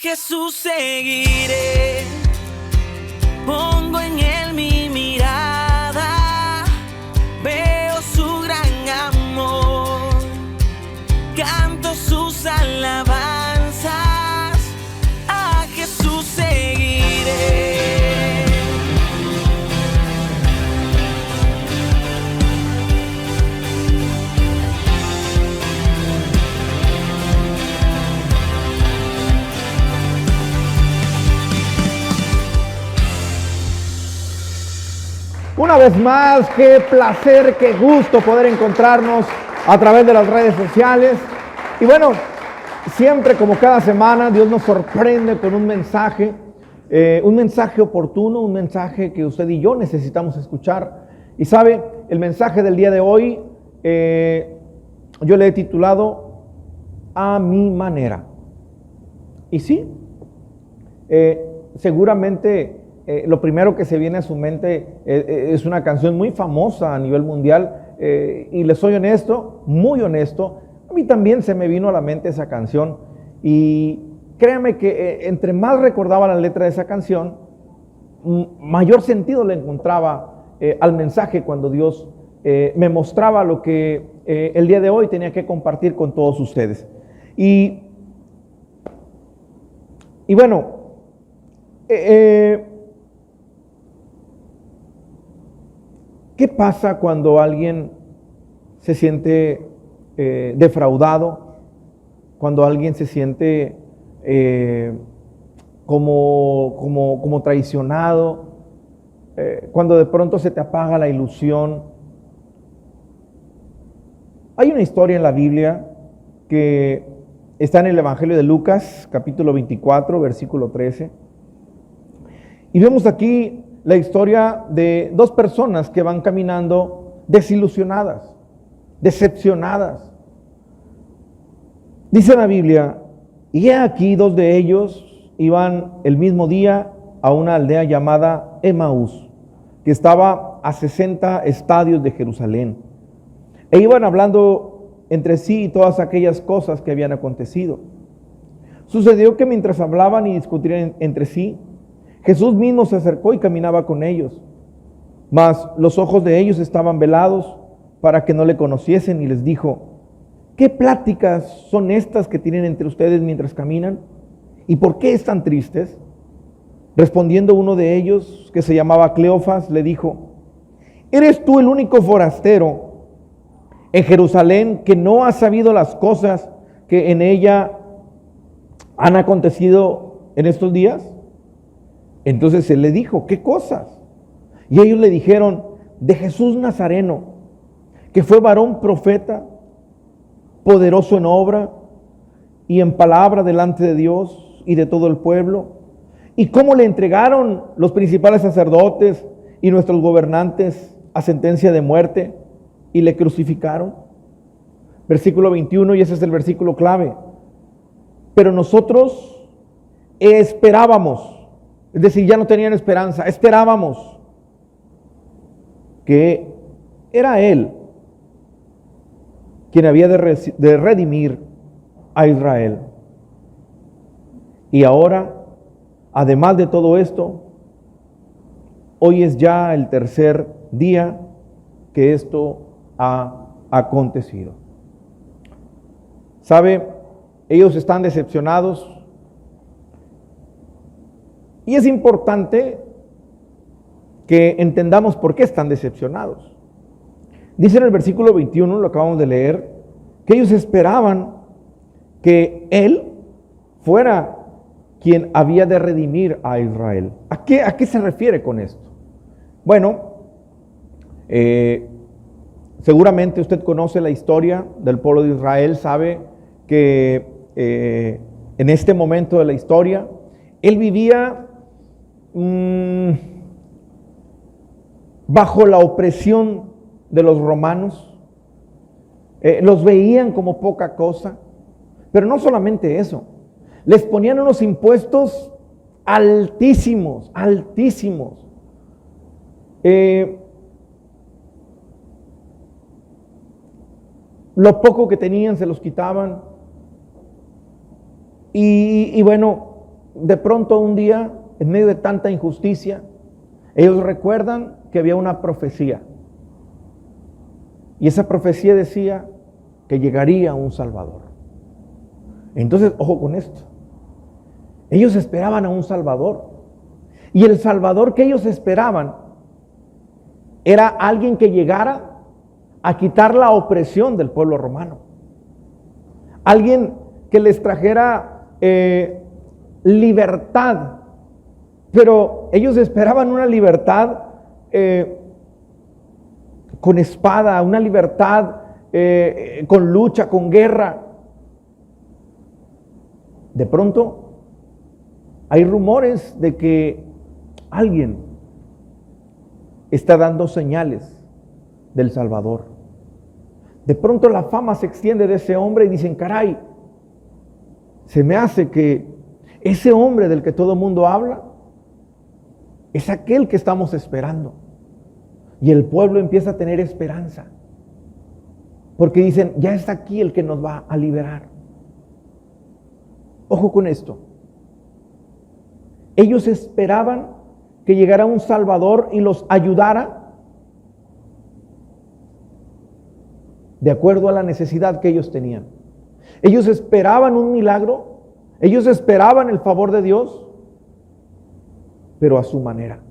Jesús seguiré, pongo en él mi mirada, veo su gran amor, canto sus alabanzas, a Jesús seguiré. Una vez más, qué placer, qué gusto poder encontrarnos a través de las redes sociales. Y bueno, siempre como cada semana, Dios nos sorprende con un mensaje oportuno, un mensaje que usted y yo necesitamos escuchar. Y sabe, el mensaje del día de hoy, yo le he titulado A mi manera. Y sí, seguramente lo primero que se viene a su mente es una canción muy famosa a nivel mundial, y les soy honesto, muy honesto, a mí también se me vino a la mente esa canción, y créanme que entre más recordaba la letra de esa canción, mayor sentido le encontraba al mensaje cuando Dios me mostraba lo que el día de hoy tenía que compartir con todos ustedes. Y bueno, ¿qué pasa cuando alguien se siente defraudado? Cuando alguien se siente como traicionado, cuando de pronto se te apaga la ilusión. Hay una historia en la Biblia que está en el Evangelio de Lucas, capítulo 24, versículo 13. Y vemos aquí la historia de dos personas que van caminando desilusionadas, decepcionadas. Dice la Biblia, y he aquí dos de ellos iban el mismo día a una aldea llamada Emaús, que estaba a 60 estadios de Jerusalén. E iban hablando entre sí todas aquellas cosas que habían acontecido. Sucedió que mientras hablaban y discutían entre sí, Jesús mismo se acercó y caminaba con ellos, mas los ojos de ellos estaban velados para que no le conociesen, y les dijo, ¿qué pláticas son estas que tienen entre ustedes mientras caminan? ¿Y por qué están tristes? Respondiendo uno de ellos, que se llamaba Cleofas, le dijo, ¿eres tú el único forastero en Jerusalén que no ha sabido las cosas que en ella han acontecido en estos días? Entonces él le dijo, ¿qué cosas? Y ellos le dijeron, de Jesús Nazareno, que fue varón profeta, poderoso en obra y en palabra delante de Dios y de todo el pueblo, y cómo le entregaron los principales sacerdotes y nuestros gobernantes a sentencia de muerte y le crucificaron. Versículo 21, y ese es el versículo clave. Pero nosotros esperábamos, es decir, ya no tenían esperanza, esperábamos que era Él quien había de redimir a Israel. Y ahora, además de todo esto, hoy es ya el tercer día que esto ha acontecido. ¿Sabe? Ellos están decepcionados. Y es importante que entendamos por qué están decepcionados. Dice en el versículo 21, lo acabamos de leer, que ellos esperaban que Él fuera quien había de redimir a Israel. ¿A qué se refiere con esto? Bueno, seguramente usted conoce la historia del pueblo de Israel, sabe que en este momento de la historia, él vivía bajo la opresión de los romanos. Los veían como poca cosa, pero no solamente eso, les ponían unos impuestos altísimos, altísimos. Lo poco que tenían se los quitaban. Y bueno, de pronto un día, en medio de tanta injusticia, ellos recuerdan que había una profecía. Y esa profecía decía que llegaría un Salvador. Entonces, ojo con esto. Ellos esperaban a un Salvador. Y el Salvador que ellos esperaban era alguien que llegara a quitar la opresión del pueblo romano. Alguien que les trajera libertad. Pero ellos esperaban una libertad con espada, una libertad con lucha, con guerra. De pronto hay rumores de que alguien está dando señales del Salvador. De pronto la fama se extiende de ese hombre y dicen, caray, se me hace que ese hombre del que todo el mundo habla es aquel que estamos esperando. Y el pueblo empieza a tener esperanza. Porque dicen, ya está aquí el que nos va a liberar. Ojo con esto. Ellos esperaban que llegara un Salvador y los ayudara de acuerdo a la necesidad que ellos tenían. Ellos esperaban un milagro, ellos esperaban el favor de Dios, pero a su manera.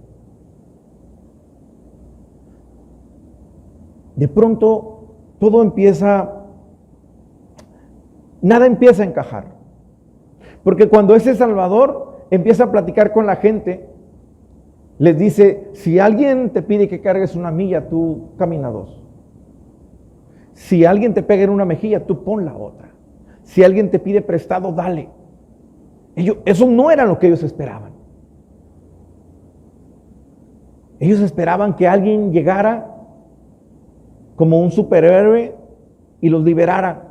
De pronto nada empieza a encajar. Porque cuando ese Salvador empieza a platicar con la gente, les dice, si alguien te pide que cargues una milla, tú camina 2. Si alguien te pega en una mejilla, tú pon la otra. Si alguien te pide prestado, dale. Eso no era lo que ellos esperaban. Ellos esperaban que alguien llegara como un superhéroe y los liberara.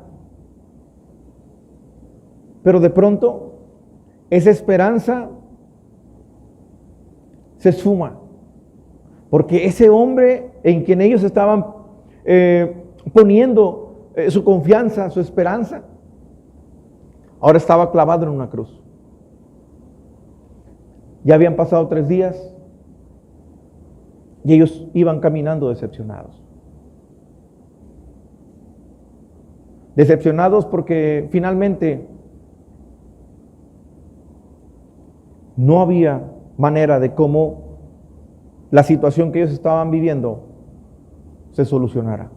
Pero de pronto, esa esperanza se esfuma. Porque ese hombre en quien ellos estaban poniendo su confianza, su esperanza, ahora estaba clavado en una cruz. Ya habían pasado 3 días y ellos iban caminando decepcionados. Decepcionados porque finalmente no había manera de cómo la situación que ellos estaban viviendo se solucionara.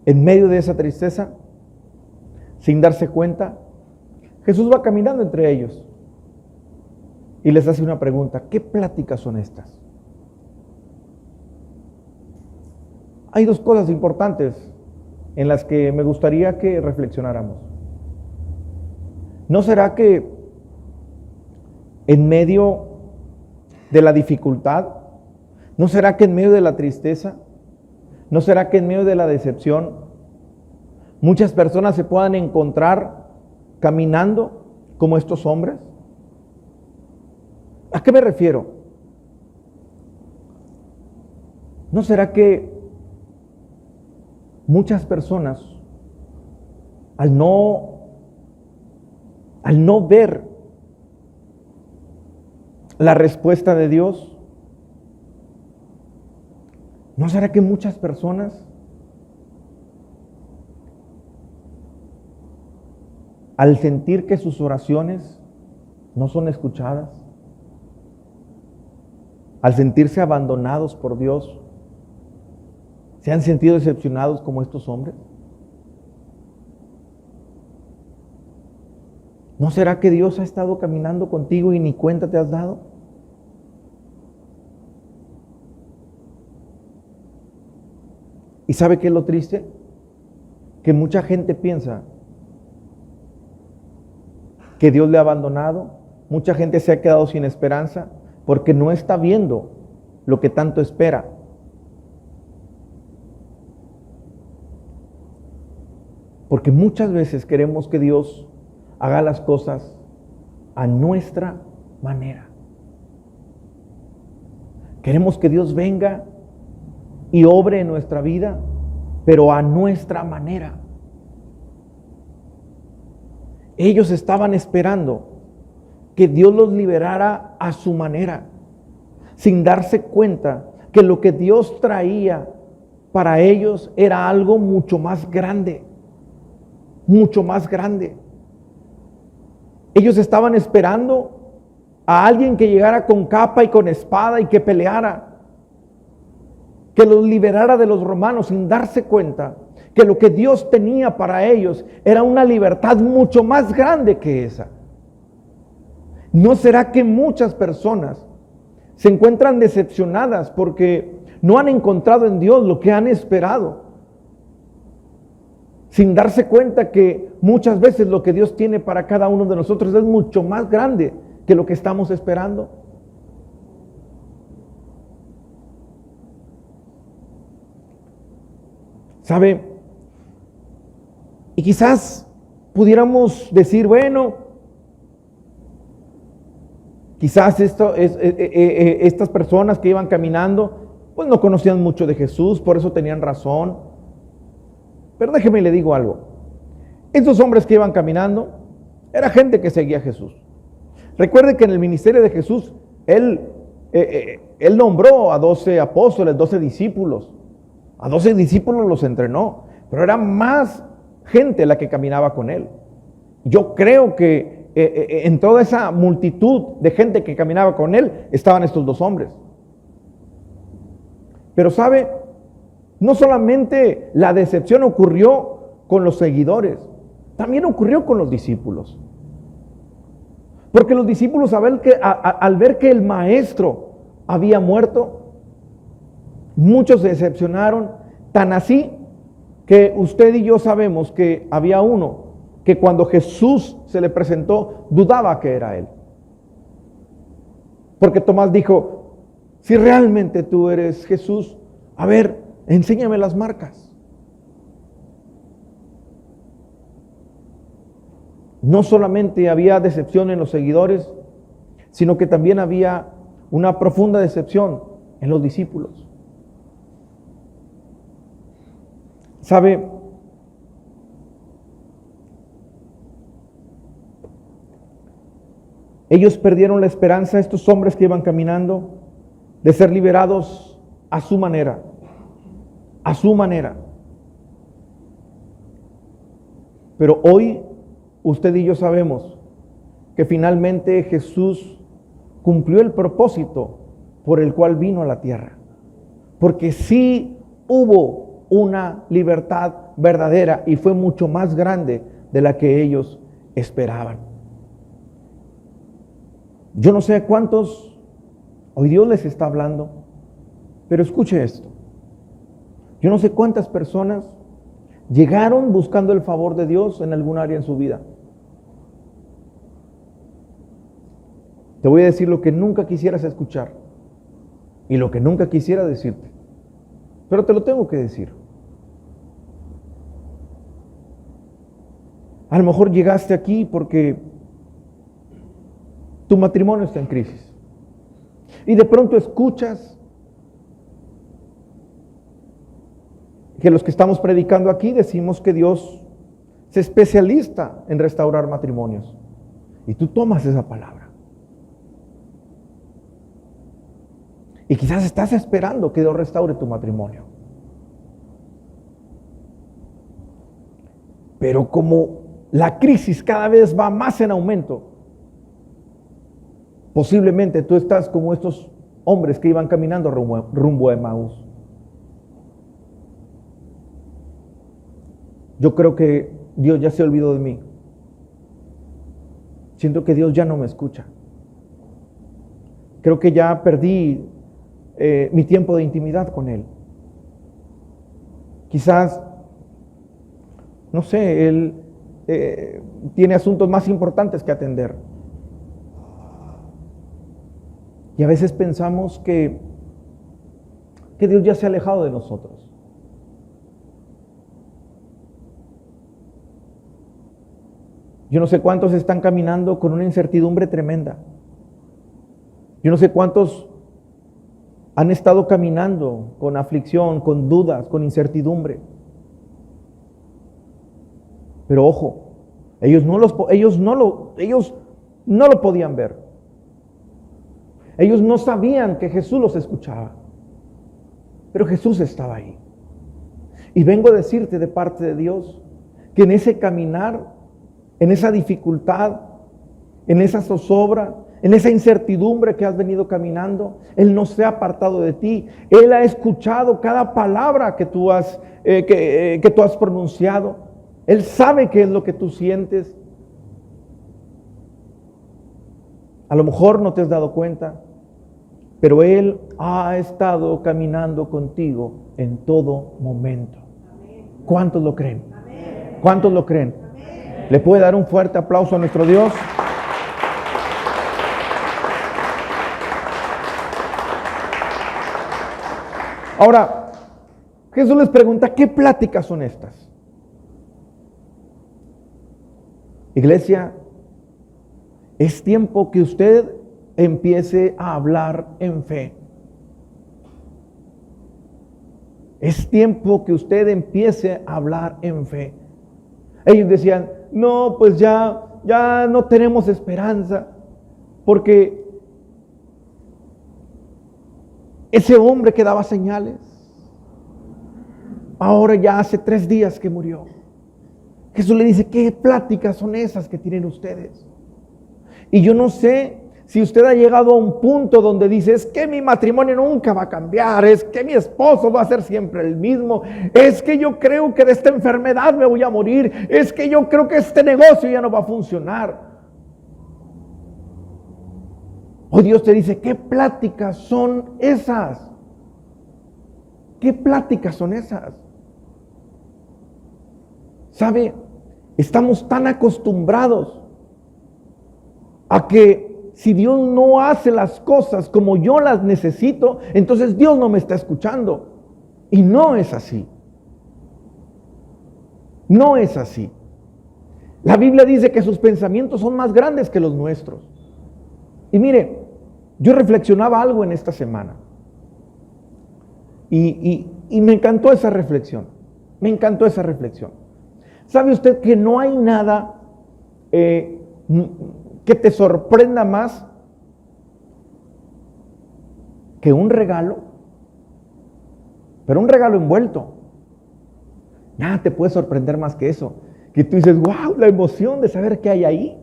En medio de esa tristeza, sin darse cuenta, Jesús va caminando entre ellos y les hace una pregunta: ¿qué pláticas son estas? Hay 2 cosas importantes en las que me gustaría que reflexionáramos. ¿No será que en medio de la dificultad, no será que en medio de la tristeza, no será que en medio de la decepción, muchas personas se puedan encontrar caminando como estos hombres? ¿A qué me refiero? ¿No será que muchas personas, al no ver la respuesta de Dios, ¿no será que muchas personas, al sentir que sus oraciones no son escuchadas, al sentirse abandonados por Dios, se han sentido decepcionados como estos hombres? ¿No será que Dios ha estado caminando contigo y ni cuenta te has dado? ¿Y sabe qué es lo triste? Que mucha gente piensa que Dios le ha abandonado. Mucha gente se ha quedado sin esperanza porque no está viendo lo que tanto espera. Porque muchas veces queremos que Dios haga las cosas a nuestra manera. Queremos que Dios venga y obre en nuestra vida, pero a nuestra manera. Ellos estaban esperando que Dios los liberara a su manera, sin darse cuenta que lo que Dios traía para ellos era algo mucho más grande, mucho más grande. Ellos estaban esperando a alguien que llegara con capa y con espada y que peleara, que los liberara de los romanos, sin darse cuenta que lo que Dios tenía para ellos era una libertad mucho más grande que esa. ¿No será que muchas personas se encuentran decepcionadas porque no han encontrado en Dios lo que han esperado, sin darse cuenta que muchas veces lo que Dios tiene para cada uno de nosotros es mucho más grande que lo que estamos esperando? ¿Sabe? Y quizás pudiéramos decir, bueno, quizás estas personas que iban caminando, pues no conocían mucho de Jesús, por eso tenían razón. Pero déjeme le digo algo. Estos hombres que iban caminando, era gente que seguía a Jesús. Recuerde que en el ministerio de Jesús, Él nombró a 12 apóstoles, 12 discípulos. A 12 discípulos los entrenó, pero era más gente la que caminaba con Él. Yo creo que en toda esa multitud de gente que caminaba con Él, estaban estos dos hombres. Pero sabe, no solamente la decepción ocurrió con los seguidores, también ocurrió con los discípulos. Porque los discípulos al ver que el maestro había muerto, muchos se decepcionaron, tan así que usted y yo sabemos que había uno que cuando Jesús se le presentó, dudaba que era Él. Porque Tomás dijo, si realmente tú eres Jesús, a ver, enséñame las marcas. No solamente había decepción en los seguidores, sino que también había una profunda decepción en los discípulos. ¿Sabe? Ellos perdieron la esperanza, estos hombres que iban caminando, de ser liberados a su manera. A su manera. Pero hoy usted y yo sabemos que finalmente Jesús cumplió el propósito por el cual vino a la tierra. Porque sí hubo una libertad verdadera y fue mucho más grande de la que ellos esperaban. Yo no sé a cuántos hoy Dios les está hablando, pero escuche esto. Yo no sé cuántas personas llegaron buscando el favor de Dios en algún área en su vida. Te voy a decir lo que nunca quisieras escuchar y lo que nunca quisiera decirte, pero te lo tengo que decir. A lo mejor llegaste aquí porque tu matrimonio está en crisis y de pronto escuchas que los que estamos predicando aquí decimos que Dios se especializa en restaurar matrimonios y tú tomas esa palabra y quizás estás esperando que Dios restaure tu matrimonio, pero como la crisis cada vez va más en aumento, posiblemente tú estás como estos hombres que iban caminando rumbo a Emaús. Yo creo que Dios ya se olvidó de mí. Siento que Dios ya no me escucha. Creo que ya perdí mi tiempo de intimidad con Él. Quizás, no sé, Él tiene asuntos más importantes que atender. Y a veces pensamos que Dios ya se ha alejado de nosotros. Yo no sé cuántos están caminando con una incertidumbre tremenda. Yo no sé cuántos han estado caminando con aflicción, con dudas, con incertidumbre. Pero ojo, Ellos no lo podían ver. Ellos no sabían que Jesús los escuchaba. Pero Jesús estaba ahí. Y vengo a decirte de parte de Dios que en ese caminar, en esa dificultad, en esa zozobra, en esa incertidumbre que has venido caminando, Él no se ha apartado de ti. Él ha escuchado cada palabra que tú has pronunciado. Él sabe qué es lo que tú sientes. A lo mejor no te has dado cuenta, pero Él ha estado caminando contigo en todo momento. ¿Cuántos lo creen? ¿Cuántos lo creen? ¿Le puede dar un fuerte aplauso a nuestro Dios? Ahora, Jesús les pregunta, ¿qué pláticas son estas? Iglesia, es tiempo que usted empiece a hablar en fe. Es tiempo que usted empiece a hablar en fe. Ellos decían, no, pues ya no tenemos esperanza, porque ese hombre que daba señales, ahora ya hace 3 días que murió. Jesús le dice, ¿qué pláticas son esas que tienen ustedes? Y yo no sé si usted ha llegado a un punto donde dice, es que mi matrimonio nunca va a cambiar, es que mi esposo va a ser siempre el mismo, es que yo creo que de esta enfermedad me voy a morir, es que yo creo que este negocio ya no va a funcionar. Hoy Dios te dice, ¿qué pláticas son esas? ¿Qué pláticas son esas? ¿Sabe? Estamos tan acostumbrados a que si Dios no hace las cosas como yo las necesito, entonces Dios no me está escuchando. Y no es así. No es así. La Biblia dice que sus pensamientos son más grandes que los nuestros. Y mire, yo reflexionaba algo en esta semana. Y me encantó esa reflexión. Me encantó esa reflexión. ¿Sabe usted que no hay nada que te sorprenda más que un regalo? Pero un regalo envuelto. Nada te puede sorprender más que eso. Que tú dices, wow, la emoción de saber qué hay ahí.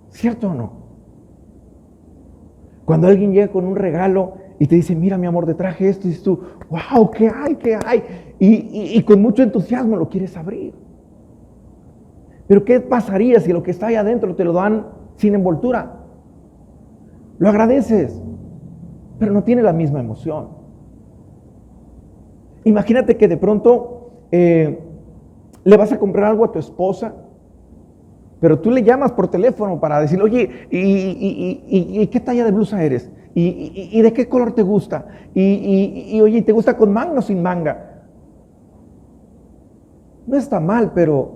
¿Cierto o no? Cuando alguien llega con un regalo y te dice, mira mi amor, te traje esto, y dices tú, wow, ¿qué hay? ¿Qué hay? Y con mucho entusiasmo lo quieres abrir. Pero ¿qué pasaría si lo que está ahí adentro te lo dan sin envoltura? Lo agradeces, pero no tiene la misma emoción. Imagínate que de pronto le vas a comprar algo a tu esposa, pero tú le llamas por teléfono para decirle, oye, ¿y qué talla de blusa eres? ¿Y de qué color te gusta? Oye, ¿te gusta con manga o sin manga? No está mal, pero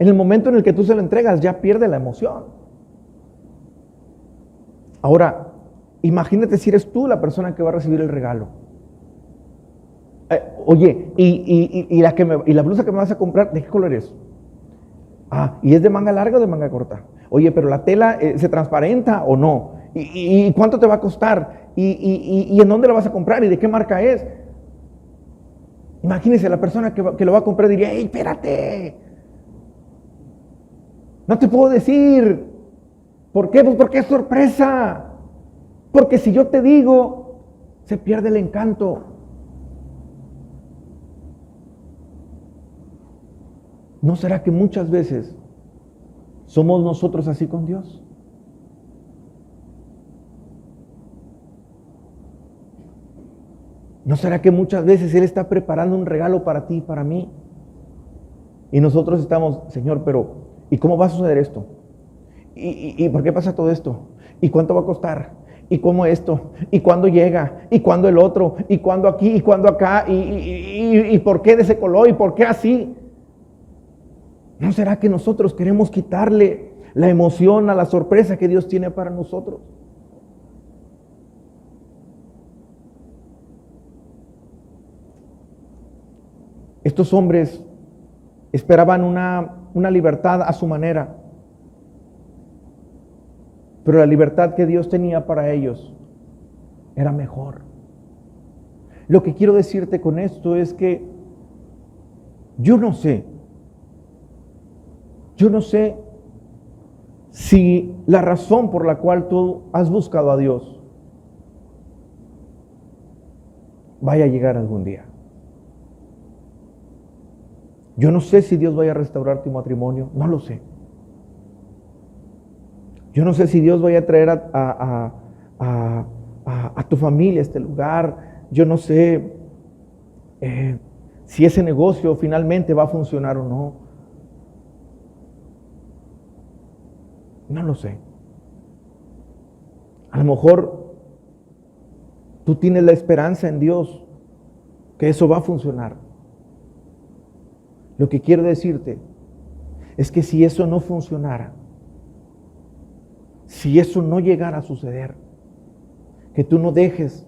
en el momento en el que tú se lo entregas ya pierde la emoción. Ahora, imagínate si eres tú la persona que va a recibir el regalo. Oye, y la blusa que me vas a comprar, ¿de qué color es? Ah, ¿y es de manga larga o de manga corta? Oye, pero la tela ¿se transparenta o no? ¿Y cuánto te va a costar? ¿Y en dónde la vas a comprar? ¿Y de qué marca es? Imagínese, la persona que lo va a comprar diría, ¡ey, espérate! No te puedo decir. ¿Por qué? Pues porque es sorpresa. Porque si yo te digo, se pierde el encanto. ¿No será que muchas veces somos nosotros así con Dios? ¿No será que muchas veces Él está preparando un regalo para ti y para mí? Y nosotros estamos, Señor, pero ¿y cómo va a suceder esto? ¿Y por qué pasa todo esto? ¿Y cuánto va a costar? ¿Y cómo esto? ¿Y cuándo llega? ¿Y cuándo el otro? ¿Y cuándo aquí? ¿Y cuándo acá? ¿Y por qué de ese color? ¿Y por qué así? ¿No será que nosotros queremos quitarle la emoción a la sorpresa que Dios tiene para nosotros? Estos hombres esperaban una libertad a su manera. Pero la libertad que Dios tenía para ellos era mejor. Lo que quiero decirte con esto es que yo no sé si la razón por la cual tú has buscado a Dios vaya a llegar algún día. Yo no sé si Dios vaya a restaurar tu matrimonio, no lo sé. Yo no sé si Dios vaya a traer a tu familia a este lugar. Yo no sé si ese negocio finalmente va a funcionar o no. No lo sé. A lo mejor tú tienes la esperanza en Dios que eso va a funcionar. Lo que quiero decirte es que si eso no funcionara, si eso no llegara a suceder, que tú no dejes,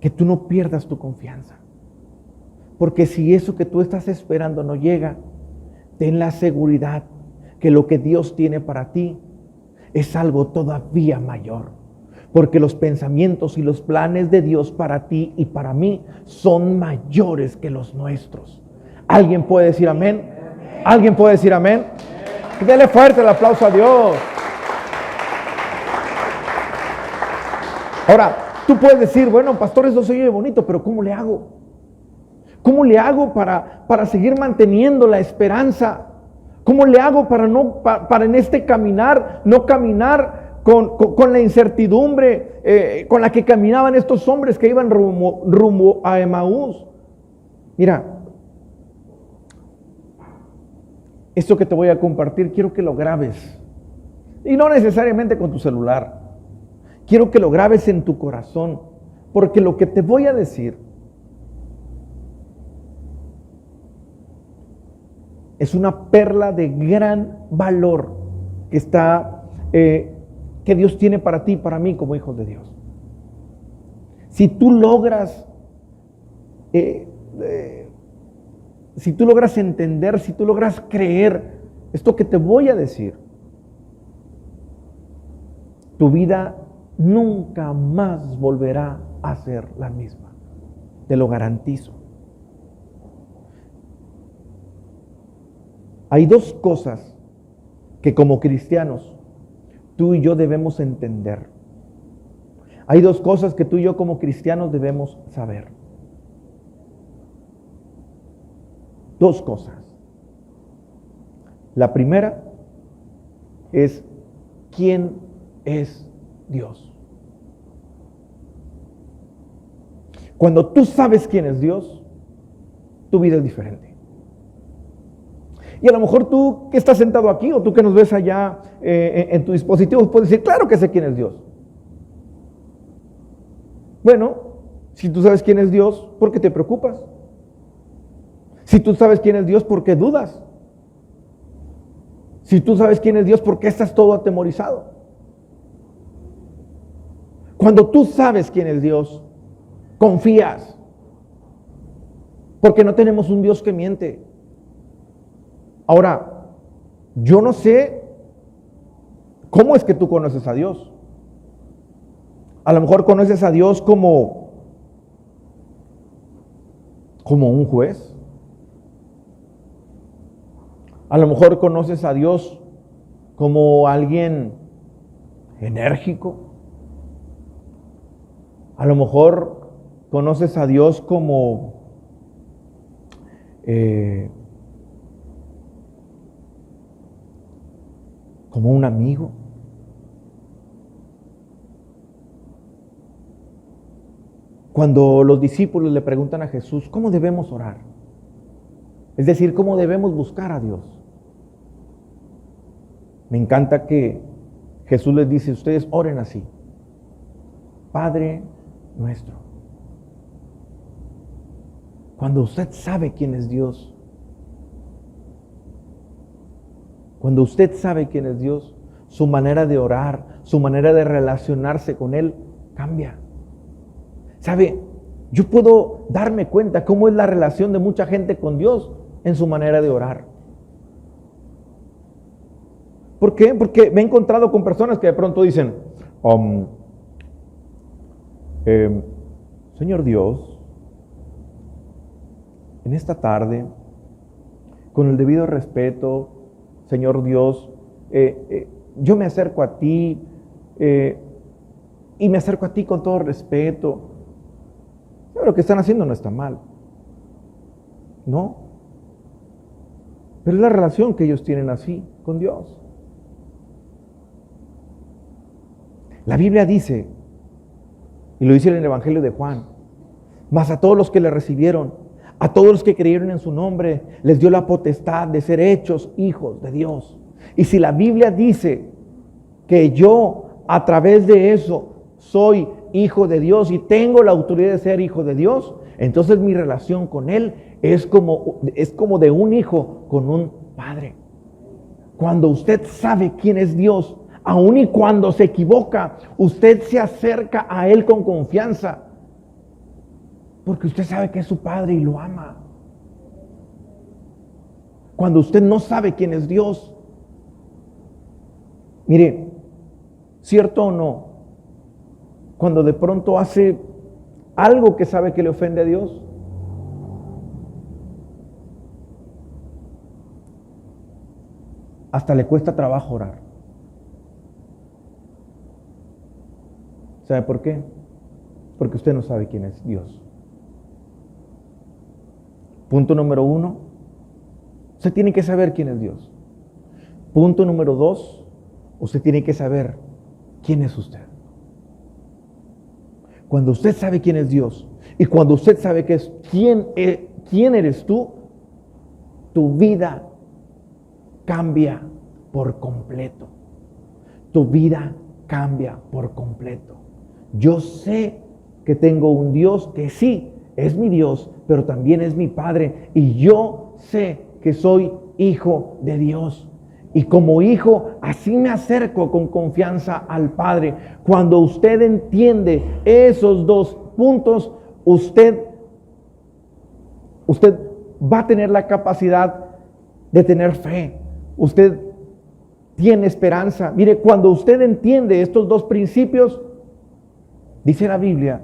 que tú no pierdas tu confianza. Porque si eso que tú estás esperando no llega, ten la seguridad que lo que Dios tiene para ti es algo todavía mayor. Porque los pensamientos y los planes de Dios para ti y para mí son mayores que los nuestros. ¿Alguien puede decir amén? ¿Alguien puede decir amén? Dele fuerte el aplauso a Dios. Ahora, tú puedes decir, bueno, pastor, eso se oye bonito, pero ¿cómo le hago? ¿Cómo le hago para seguir manteniendo la esperanza? ¿Cómo le hago para en este caminar, no caminar con la incertidumbre con la que caminaban estos hombres que iban rumbo a Emaús? Mira, esto que te voy a compartir, quiero que lo grabes. Y no necesariamente con tu celular. Quiero que lo grabes en tu corazón. Porque lo que te voy a decir es una perla de gran valor que que Dios tiene para ti y para mí como hijos de Dios. Si tú logras entender, si tú logras creer esto que te voy a decir, tu vida nunca más volverá a ser la misma. Te lo garantizo. Hay dos cosas que como cristianos tú y yo debemos entender. Hay dos cosas que tú y yo como cristianos debemos saber. Dos cosas. La primera es ¿quién es Dios? Cuando tú sabes quién es Dios, tu vida es diferente. Y a lo mejor tú que estás sentado aquí o tú que nos ves allá en tu dispositivo puedes decir, claro que sé quién es Dios. Bueno, si tú sabes quién es Dios, ¿por qué te preocupas? Si tú sabes quién es Dios, ¿por qué dudas? Si tú sabes quién es Dios, ¿por qué estás todo atemorizado? Cuando tú sabes quién es Dios, confías. Porque no tenemos un Dios que miente. Ahora, yo no sé cómo es que tú conoces a Dios. A lo mejor conoces a Dios como un juez. A lo mejor conoces a Dios como alguien enérgico. A lo mejor conoces a Dios como un amigo. Cuando los discípulos le preguntan a Jesús, ¿cómo debemos orar? Es decir, ¿cómo debemos buscar a Dios? Me encanta que Jesús les dice, ustedes oren así. Padre nuestro. Cuando usted sabe quién es Dios, cuando usted sabe quién es Dios, su manera de orar, su manera de relacionarse con Él cambia. ¿Sabe? Yo puedo darme cuenta cómo es la relación de mucha gente con Dios en su manera de orar. ¿Por qué? Porque me he encontrado con personas que de pronto dicen, Señor Dios, en esta tarde, con el debido respeto, Señor Dios, yo me acerco a ti y me acerco a ti con todo respeto. Pero lo que están haciendo no está mal, ¿no? Pero es la relación que ellos tienen así con Dios. La Biblia dice, y lo dice en el Evangelio de Juan, mas a todos los que le recibieron, a todos los que creyeron en su nombre, les dio la potestad de ser hechos hijos de Dios. Y si la Biblia dice que yo a través de eso soy hijo de Dios y tengo la autoridad de ser hijo de Dios, entonces mi relación con Él es como de un hijo con un padre. Cuando usted sabe quién es Dios, aun y cuando se equivoca, usted se acerca a Él con confianza, porque usted sabe que es su padre y lo ama. Cuando usted no sabe quién es Dios, mire, cierto o no, cuando de pronto hace algo que sabe que le ofende a Dios, hasta le cuesta trabajo orar. ¿Sabe por qué? Porque usted no sabe quién es Dios. Punto número 1, usted tiene que saber quién es Dios. Punto número 2, usted tiene que saber quién es usted. Cuando usted sabe quién es Dios y cuando usted sabe quién eres tú, tu vida cambia por completo. Tu vida cambia por completo. Yo sé que tengo un Dios que sí, es mi Dios, pero también es mi Padre. Y yo sé que soy hijo de Dios. Y como hijo, así me acerco con confianza al Padre. Cuando usted entiende esos dos puntos, usted va a tener la capacidad de tener fe. Usted tiene esperanza. Mire, cuando usted entiende estos dos principios, dice la Biblia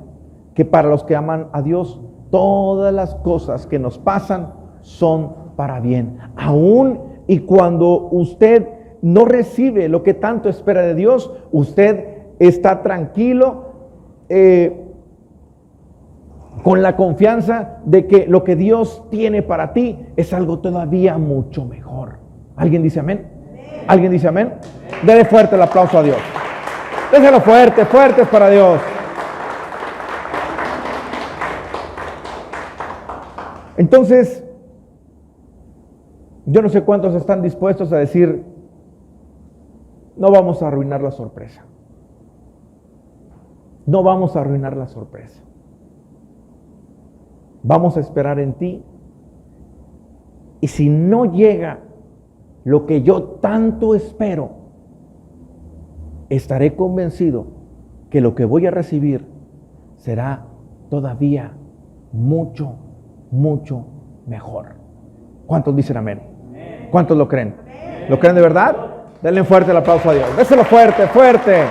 que para los que aman a Dios, todas las cosas que nos pasan son para bien. Aún y cuando usted no recibe lo que tanto espera de Dios, usted está tranquilo, con la confianza de que lo que Dios tiene para ti es algo todavía mucho mejor. ¿Alguien dice amén? ¿Alguien dice amén? Dele fuerte el aplauso a Dios. Déselo fuerte, fuertes para Dios. Entonces, yo no sé cuántos están dispuestos a decir, no vamos a arruinar la sorpresa. No vamos a arruinar la sorpresa. Vamos a esperar en ti. Y si no llega lo que yo tanto espero, estaré convencido que lo que voy a recibir será todavía mucho, mucho mejor. ¿Cuántos dicen amén? ¿Cuántos lo creen? ¿Lo creen de verdad? Denle fuerte el aplauso a Dios. Déselo fuerte, fuerte.